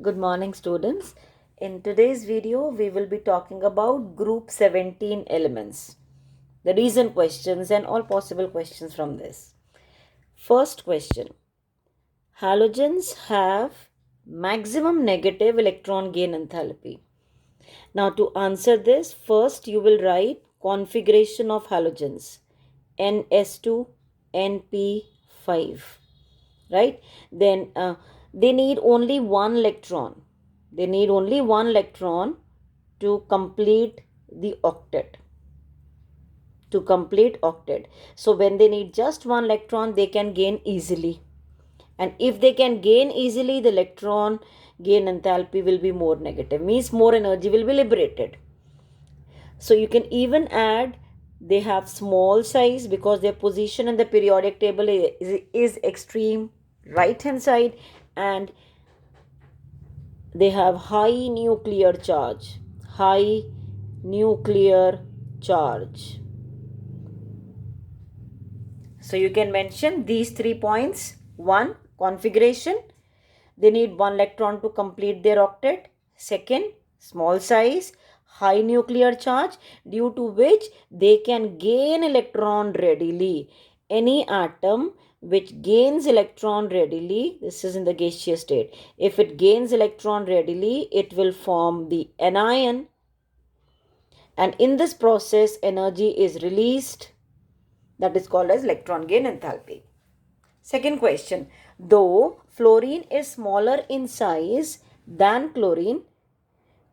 Good morning, students. In today's video, we will be talking about group 17 elements, the reason questions and all possible questions from this. First question: halogens have maximum negative electron gain enthalpy. Now, to answer this, first you will write configuration of halogens NS2, NP5, right? Then they need only one electron. They need only one electron to complete the octet. So when they need just one electron, they can gain easily. And if they can gain easily, the electron gain enthalpy will be more negative, means more energy will be liberated. So you can even add they have small size because their position in the periodic table is extreme right hand side, and they have high nuclear charge. High nuclear charge. So you can mention these 3 points. 1. Configuration. They need one electron to complete their octet. Second, small size, high nuclear charge, due to which they can gain electron readily. Any atom which gains electron readily, this is in the gaseous state, if it gains electron readily, it will form the anion, and in this process energy is released, that is called as electron gain enthalpy. Second question: though fluorine is smaller in size than chlorine,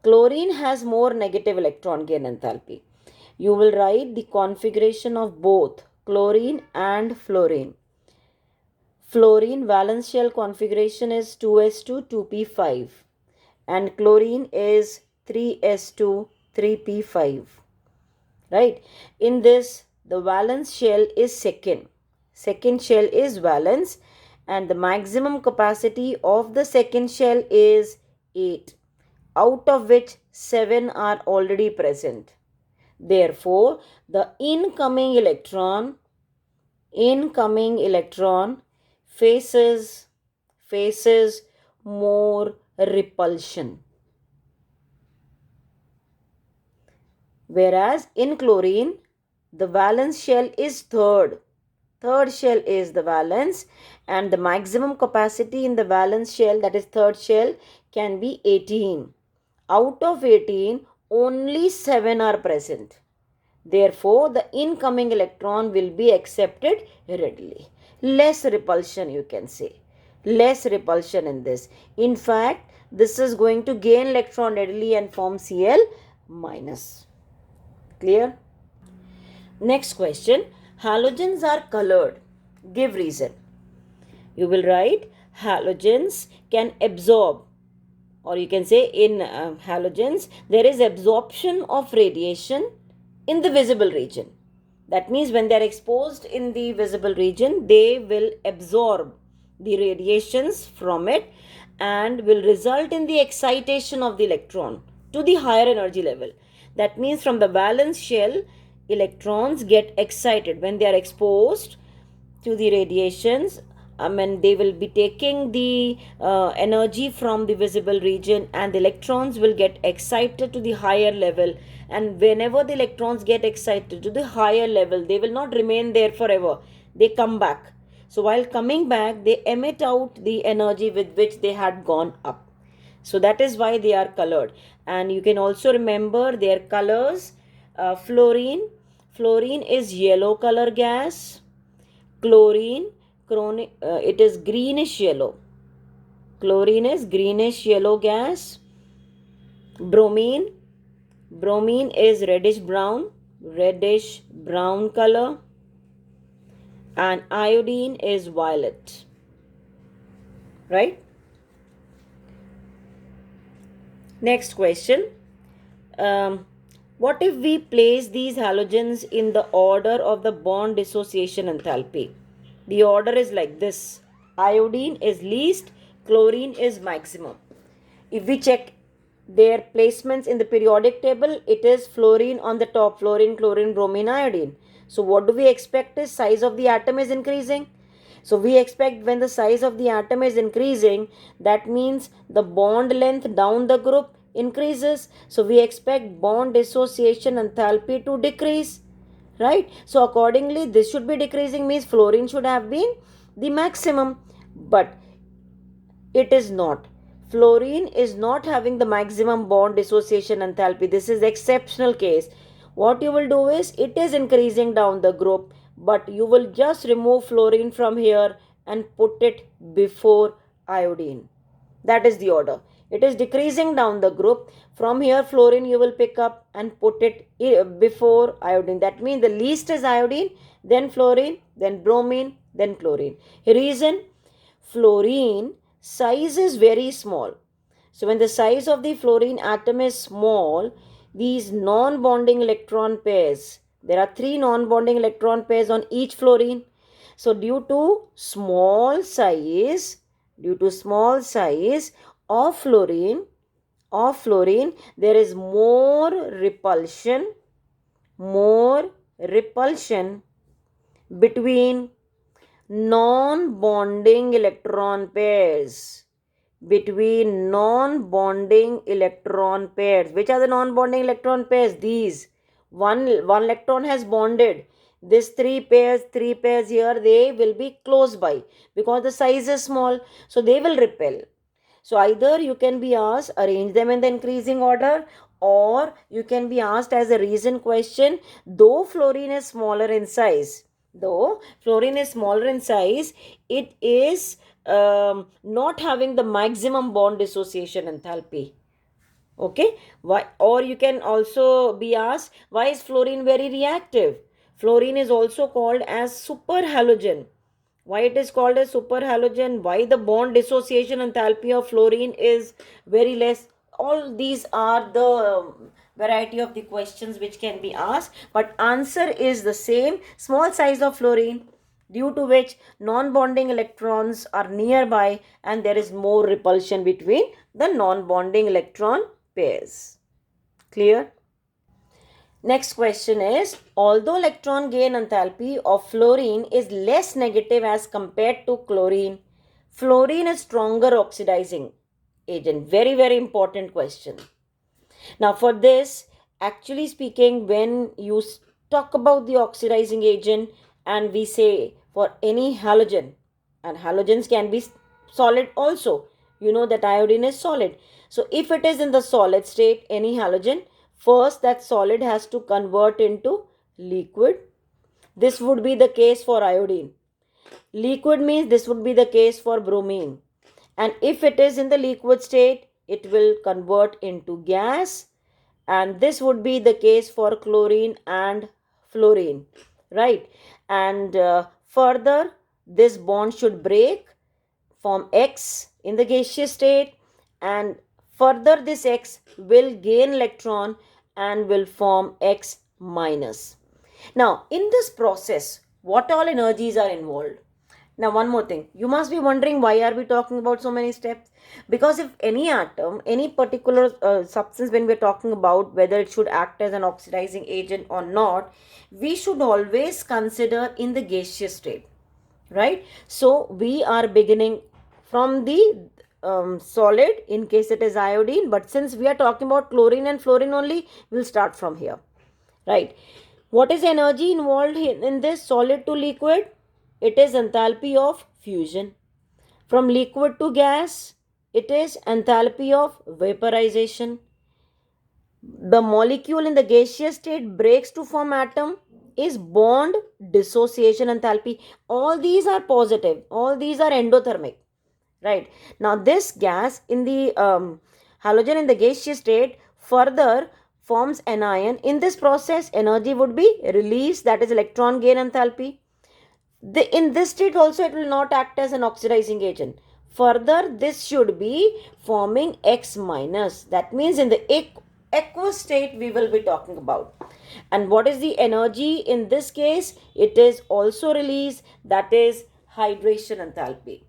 chlorine has more negative electron gain enthalpy. You will write the configuration of both chlorine and fluorine. Fluorine valence shell configuration is 2s2 2p5 and chlorine is 3s2 3p5. Right? In this, the valence shell is second. Second shell is valence, and the maximum capacity of the second shell is 8, out of which 7 are already present. Therefore, the incoming electron faces more repulsion. Whereas in chlorine, the valence shell is third. Third shell is the valence, and the maximum capacity in the valence shell, that is third shell, can be 18. Out of 18, only 7 are present. Therefore, the incoming electron will be accepted readily. Less repulsion, you can say. Less repulsion in this. In fact, this is going to gain electron readily and form Cl minus. Clear? Next question. Halogens are colored. Give reason. You will write halogens can absorb, or you can say in halogens there is absorption of radiation in the visible region. That means when they are exposed in the visible region, they will absorb the radiations from it and will result in the excitation of the electron to the higher energy level. That means from the valence shell, electrons get excited when they are exposed to the radiations. They will be taking the energy from the visible region, and the electrons will get excited to the higher level. And whenever the electrons get excited to the higher level, they will not remain there forever. They come back. So while coming back, they emit out the energy with which they had gone up. So that is why they are colored. And you can also remember their colors. Fluorine is yellow color gas. Chlorine, it is greenish yellow. Chlorine is greenish yellow gas. Bromine is reddish brown color. And iodine is violet. Right? Next question. What if we place these halogens in the order of the bond dissociation enthalpy? The order is like this. Iodine is least, chlorine is maximum. If we check their placements in the periodic table, it is fluorine on the top. Fluorine, chlorine, bromine, iodine. So what do we expect is size of the atom is increasing. So we expect when the size of the atom is increasing, that means the bond length down the group increases. So we expect bond dissociation enthalpy to decrease, right? So accordingly, this should be decreasing, means fluorine should have been the maximum, but it is not. Fluorine is not having the maximum bond dissociation enthalpy. This is exceptional case. What you will do is, it is increasing down the group, but you will just remove fluorine from here and put it before iodine. That is the order. It is decreasing down the group. From here, fluorine you will pick up and put it before iodine. That means the least is iodine, then fluorine, then bromine, then chlorine. Reason: fluorine size is very small. So when the size of the fluorine atom is small, these non-bonding electron pairs, there are 3 non-bonding electron pairs on each fluorine. So due to small size of fluorine, there is more repulsion between non-bonding electron pairs. Which are the non-bonding electron pairs? These. One electron has bonded. This three pairs here, they will be close by because the size is small, so they will repel. So either you can be asked, arrange them in the increasing order, or you can be asked as a reason question, though fluorine is smaller in size, it is not having the maximum bond dissociation enthalpy. Okay, why? Or you can also be asked, why is fluorine very reactive? Fluorine is also called as superhalogen. Why it is called as superhalogen? Why the bond dissociation enthalpy of fluorine is very less? All these are the variety of the questions which can be asked, but answer is the same: small size of fluorine, due to which non-bonding electrons are nearby and there is more repulsion between the non-bonding electron pairs. Clear? Next question is, although electron gain enthalpy of fluorine is less negative as compared to chlorine, fluorine is stronger oxidizing agent. Very, very important question. Now for this, actually speaking, when you talk about the oxidizing agent and we say for any halogen, and halogens can be solid also, you know that iodine is solid. So if it is in the solid state, any halogen, first that solid has to convert into liquid. This would be the case for iodine. Liquid means this would be the case for bromine. And if it is in the liquid state, it will convert into gas, and this would be the case for chlorine and fluorine, right? And further, this bond should break, form X in the gaseous state, and further this X will gain electron and will form X minus. Now in this process, what all energies are involved? Now one more thing, you must be wondering, why are we talking about so many steps? Because if any atom, any particular substance, when we're talking about whether it should act as an oxidizing agent or not, we should always consider in the gaseous state, right? So we are beginning from the solid in case it is iodine, but since we are talking about chlorine and fluorine only, we'll start from here, right? What is energy involved in this solid to liquid? It is enthalpy of fusion. From liquid to gas, it is enthalpy of vaporization. The molecule in the gaseous state breaks to form atom is bond dissociation enthalpy. All these are positive. All these are endothermic. Right. Now this gas in the halogen in the gaseous state further forms anion. In this process, energy would be released, that is electron gain enthalpy. In this state also, it will not act as an oxidizing agent. Further, this should be forming X minus. That means in the aqueous state we will be talking about. And what is the energy in this case? It is also released, that is hydration enthalpy.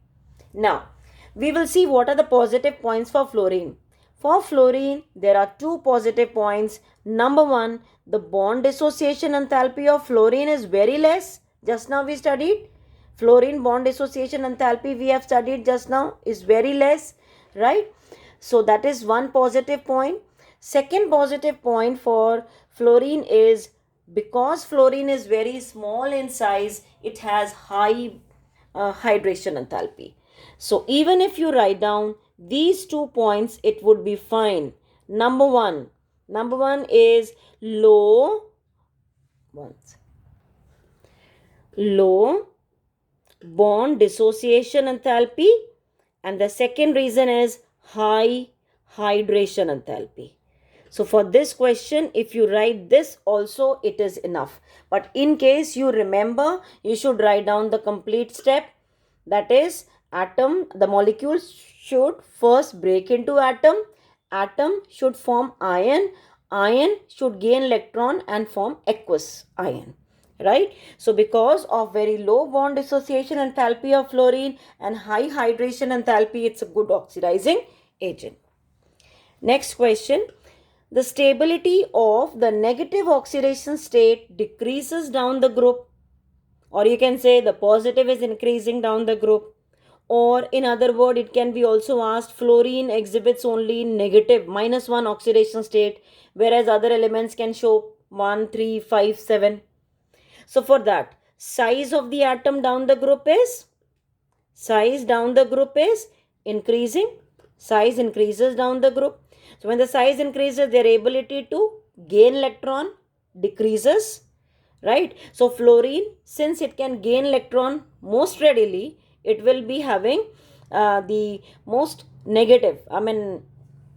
Now, we will see what are the positive points for fluorine. For fluorine, there are 2 positive points. Number 1, the bond dissociation enthalpy of fluorine is very less. Just now we studied. Fluorine bond dissociation enthalpy we have studied just now is very less, right? So that is one positive point. Second positive point for fluorine is because fluorine is very small in size, it has high hydration enthalpy. So even if you write down these 2 points, it would be fine. Number one is low bond dissociation enthalpy, and the second reason is high hydration enthalpy. So for this question, if you write this also, it is enough. But in case you remember, you should write down the complete step. That is, the molecule should first break into atom should form ion should gain electron and form aqueous ion, right? So because of very low bond dissociation enthalpy of fluorine and high hydration enthalpy, it's a good oxidizing agent. Next question. The stability of the negative oxidation state decreases down the group, or you can say the positive is increasing down the group, or in other word, it can be also asked, fluorine exhibits only negative -1 oxidation state, whereas other elements can show 1, 3, 5, 7. So for that, size of the atom down the group is increasing. Size increases down the group. So when the size increases, their ability to gain electron decreases, right? So fluorine, since it can gain electron most readily, it will be having the most negative,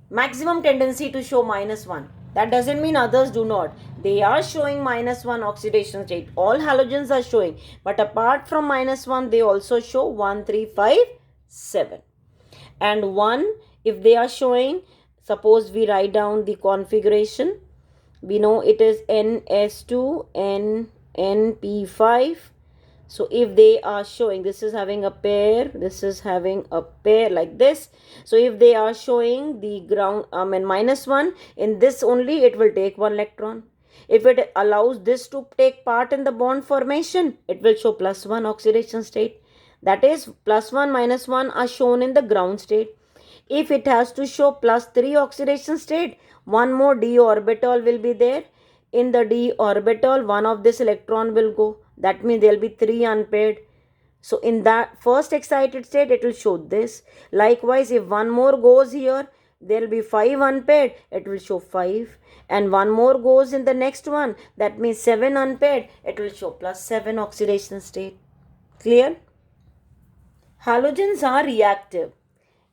maximum tendency to show -1. That doesn't mean others do not. They are showing -1 oxidation state. All halogens are showing. But apart from -1, they also show 1, 3, 5, 7. And 1, if they are showing, suppose we write down the configuration. We know it is NS2, NP5. So if they are showing, this is having a pair, this is having a pair like this. So if they are showing the ground, -1, in this only it will take 1 electron. If it allows this to take part in the bond formation, it will show +1 oxidation state. That is, +1, -1 are shown in the ground state. If it has to show +3 oxidation state, one more d orbital will be there. In the d orbital, one of this electron will go. That means there will be 3 unpaired. So in that first excited state, it will show this. Likewise, if one more goes here, there will be 5 unpaired. It will show 5. And one more goes in the next one. That means 7 unpaired. It will show +7 oxidation state. Clear? Halogens are reactive.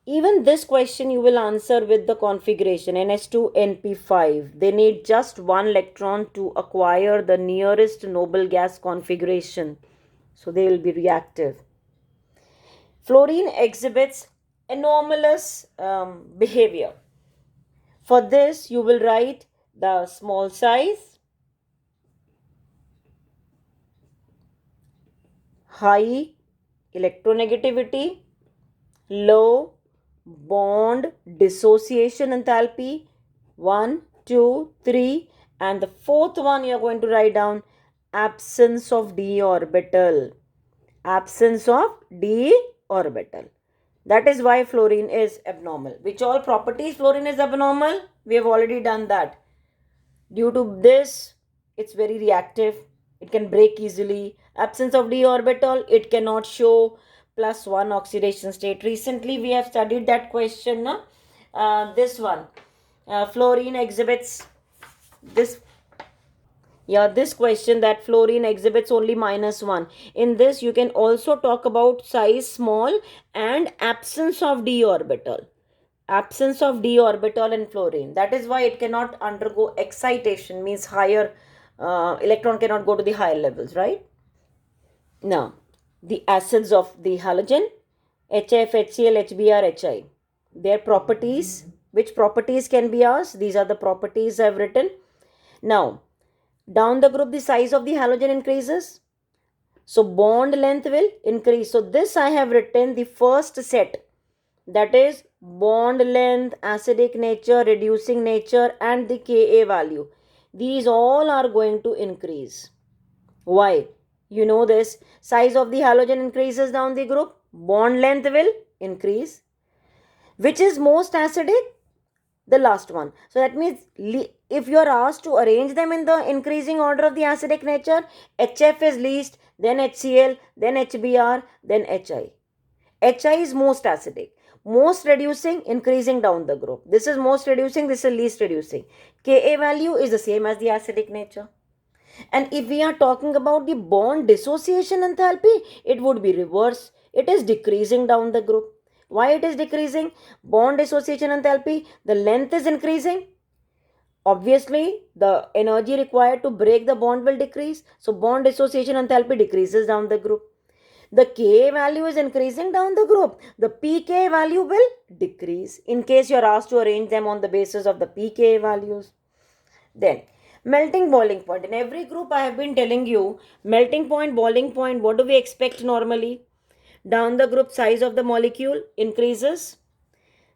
Even this question you will answer with the configuration NH2 NP5. They need just 1 electron to acquire the nearest noble gas configuration. So they will be reactive. Fluorine exhibits anomalous behavior. For this, you will write the small size, high electronegativity, low bond dissociation enthalpy, 1, 2, 3, and the fourth one you are going to write down absence of d orbital. Absence of d orbital. That is why fluorine is abnormal. Which all properties fluorine is abnormal? We have already done that. Due to this, it's very reactive. It can break easily. Absence of d orbital, it cannot show +1 oxidation state. Recently, we have studied that question. This one. Fluorine exhibits this. Yeah, this question that fluorine exhibits only -1. In this, you can also talk about size small and absence of d orbital. Absence of d orbital in fluorine. That is why it cannot undergo excitation, means higher electron cannot go to the higher levels, right? Now, the acids of the halogen, HF, HCl, HBr, HI. Their properties, which properties can be asked? These are the properties I have written. Now, down the group, the size of the halogen increases. So, bond length will increase. So, this I have written the first set. That is bond length, acidic nature, reducing nature, and the Ka value. These all are going to increase. Why? You know this. Size of the halogen increases down the group. Bond length will increase. Which is most acidic? The last one. So that means if you are asked to arrange them in the increasing order of the acidic nature, HF is least, then HCl, then HBr, then HI. HI is most acidic. Most reducing, increasing down the group. This is most reducing, this is least reducing. Ka value is the same as the acidic nature. And if we are talking about the bond dissociation enthalpy, it would be reverse. It is decreasing down the group. Why it is decreasing? Bond dissociation enthalpy, the length is increasing. Obviously, the energy required to break the bond will decrease. So bond dissociation enthalpy decreases down the group. The Ka value is increasing down the group. The pK value will decrease in case you are asked to arrange them on the basis of the pK values. Then melting boiling point. In every group I have been telling you, melting point, boiling point, what do we expect normally? Down the group, size of the molecule increases.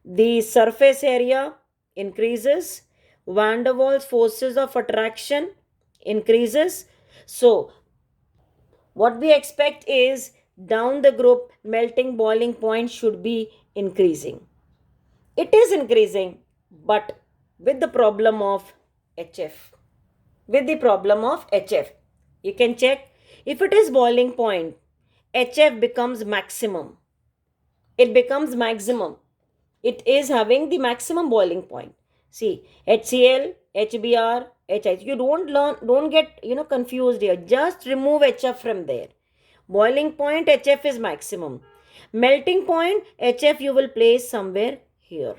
The surface area increases. Van der Waals forces of attraction increases. So what we expect is down the group, melting boiling point should be increasing. It is increasing, but with the problem of HF. With the problem of HF. You can check if it is boiling point, HF becomes maximum. It becomes maximum. It is having the maximum boiling point. See, HCl, HBr, HI. You don't get confused here. Just remove HF from there. Boiling point, HF is maximum. Melting point, HF you will place somewhere here.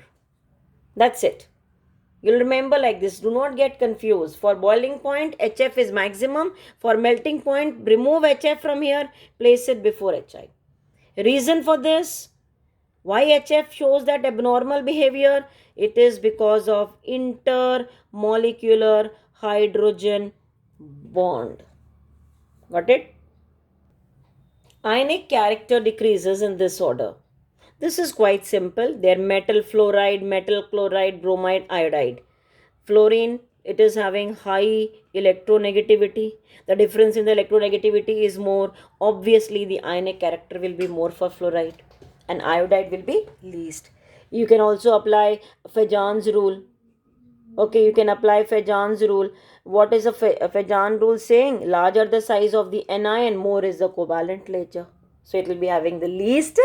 That's it. You'll remember like this. Do not get confused. For boiling point, HF is maximum. For melting point, remove HF from here. Place it before HI. Reason for this? Why HF shows that abnormal behavior? It is because of intermolecular hydrogen bond. Got it? Ionic character decreases in this order. This is quite simple. They're metal fluoride, metal chloride, bromide, iodide. Fluorine, it is having high electronegativity. The difference in the electronegativity is more. Obviously, the ionic character will be more for fluoride and iodide will be least. You can also apply Fajan's rule. Okay, you can apply Fajan's rule. What is a Fajan rule saying? Larger the size of the anion, more is the covalent nature. So it will be having the least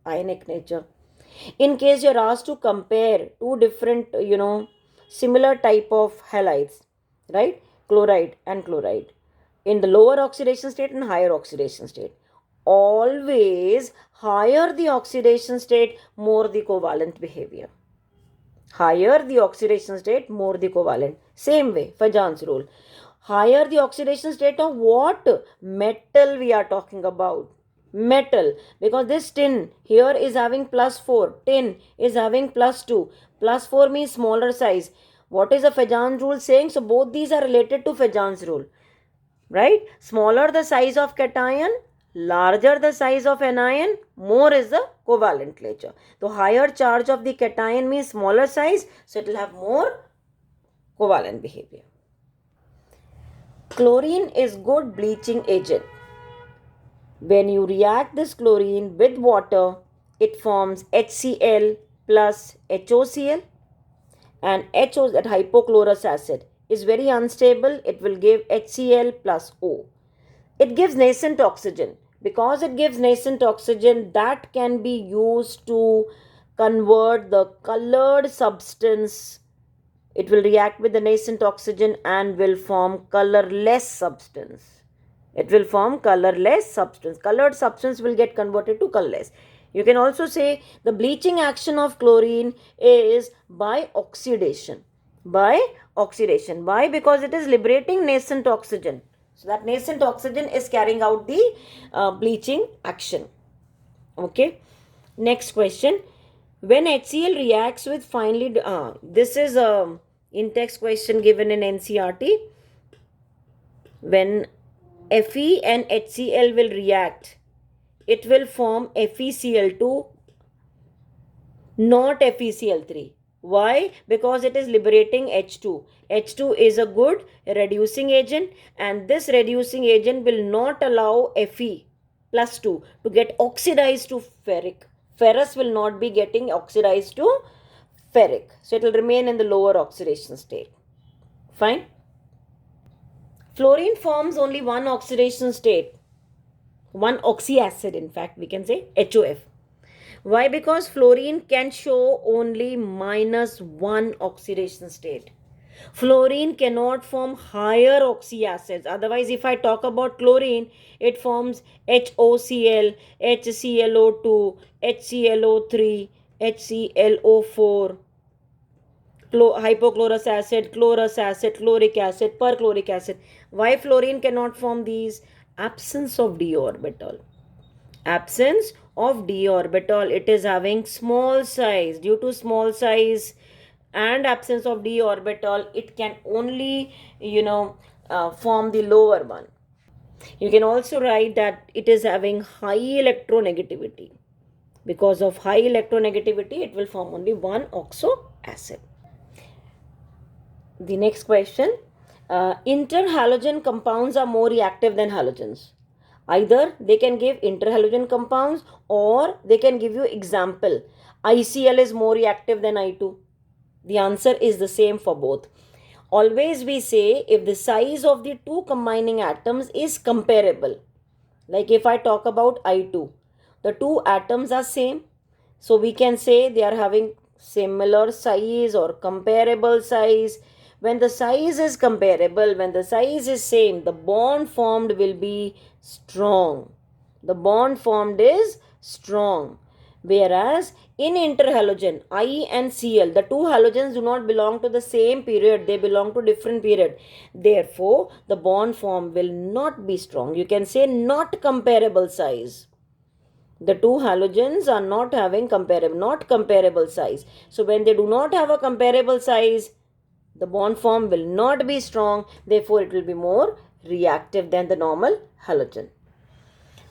ionic nature. In case you're asked to compare two different, similar type of halides, right? Chloride and chloride. In the lower oxidation state and higher oxidation state. Always higher the oxidation state, more the covalent behavior. Higher the oxidation state, more the covalent. Same way, Fajan's rule. Higher the oxidation state of what? Metal we are talking about. Metal. Because this tin here is having +4. Tin is having +2. +4 means smaller size. What is the Fajan's rule saying? So both these are related to Fajan's rule. Right? Smaller the size of cation, larger the size of anion, more is the covalent nature. So higher charge of the cation means smaller size, so it will have more covalent behavior. Chlorine is good bleaching agent. When you react this chlorine with water, it forms HCl plus HOCl, and HO, that hypochlorous acid, is very unstable. It will give HCl plus O. It gives nascent oxygen. Because it gives nascent oxygen, that can be used to convert the colored substance. It will react with the nascent oxygen and will form colorless substance. It will form colorless substance. Colored substance will get converted to colorless. You can also say the bleaching action of chlorine is by oxidation. By oxidation. Why? Because it is liberating nascent oxygen. So that nascent oxygen is carrying out the bleaching action. Okay. Next question. When HCl reacts with finely... this is a in-text question given in NCERT. When Fe and HCl will react, it will form FeCl2, not FeCl3. Why? Because it is liberating H2. H2 is a good reducing agent, and this reducing agent will not allow Fe plus 2 to get oxidized to ferric. Ferrous will not be getting oxidized to ferric. So it will remain in the lower oxidation state. Fine. Fluorine forms only one oxidation state. One oxyacid, in fact, we can say HOF. Why? Because fluorine can show only -1 oxidation state. Fluorine cannot form higher oxyacids. Otherwise, if I talk about chlorine, it forms HOCl, HClO2, HClO3, HClO4, hypochlorous acid, chlorous acid, chloric acid, perchloric acid. Why fluorine cannot form these? Absence of d orbital. Absence of d orbital. It is having small size. Due to small size and absence of d orbital, it can only form the lower one. You can also write that it is having high electronegativity. Because of high electronegativity, it will form only one oxo acid. The next question, interhalogen compounds are more reactive than halogens. Either they can give interhalogen compounds or they can give you example. ICl is more reactive than I2. The answer is the same for both. Always we say if the size of the two combining atoms is comparable. Like if I talk about I2, the two atoms are same. So we can say they are having similar size or comparable size. When the size is comparable, when the size is same, the bond formed will be strong. The bond formed is strong. Whereas in interhalogen, I and Cl, the two halogens do not belong to the same period, they belong to different period. Therefore, the bond form will not be strong. You can say not comparable size. The two halogens are not having comparable size. So when they do not have a comparable size, the bond form will not be strong. Therefore, it will be more reactive than the normal halogen.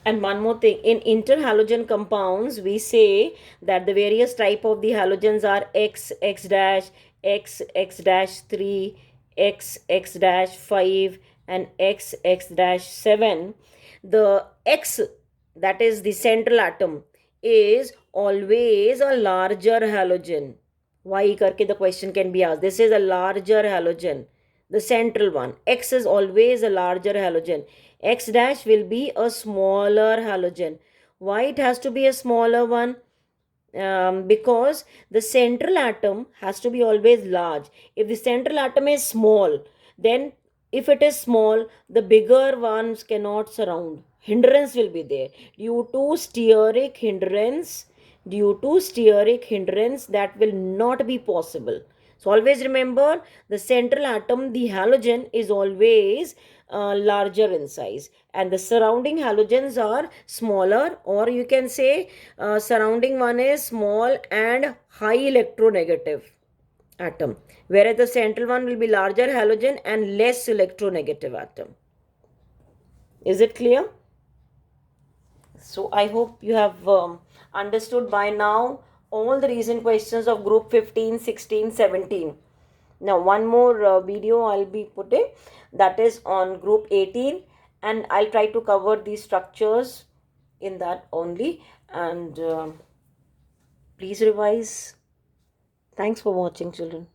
And one more thing, in interhalogen compounds, we say that the various type of the halogens are X, X dash, X, X dash 3, X, X dash 5, and X, X dash 7. The X, that is the central atom, is always a larger halogen. Why karke the question can be asked. This is a larger halogen, the central one. X is always a larger halogen. X dash will be a smaller halogen. Why it has to be a smaller one? Because the central atom has to be always large. If the central atom is small, then if it is small, the bigger ones cannot surround. Hindrance will be there. Due to steric hindrance, that will not be possible. So always remember, the central atom, the halogen, is always larger in size, and the surrounding halogens are smaller, or you can say surrounding one is small and high electronegative atom, whereas the central one will be larger halogen and less electronegative atom. Is it clear? So I hope you have understood by now all the recent questions of group 15, 16, 17. Now one more video I'll be putting, that is on group 18, and I'll try to cover these structures in that only, and please revise. Thanks for watching, children.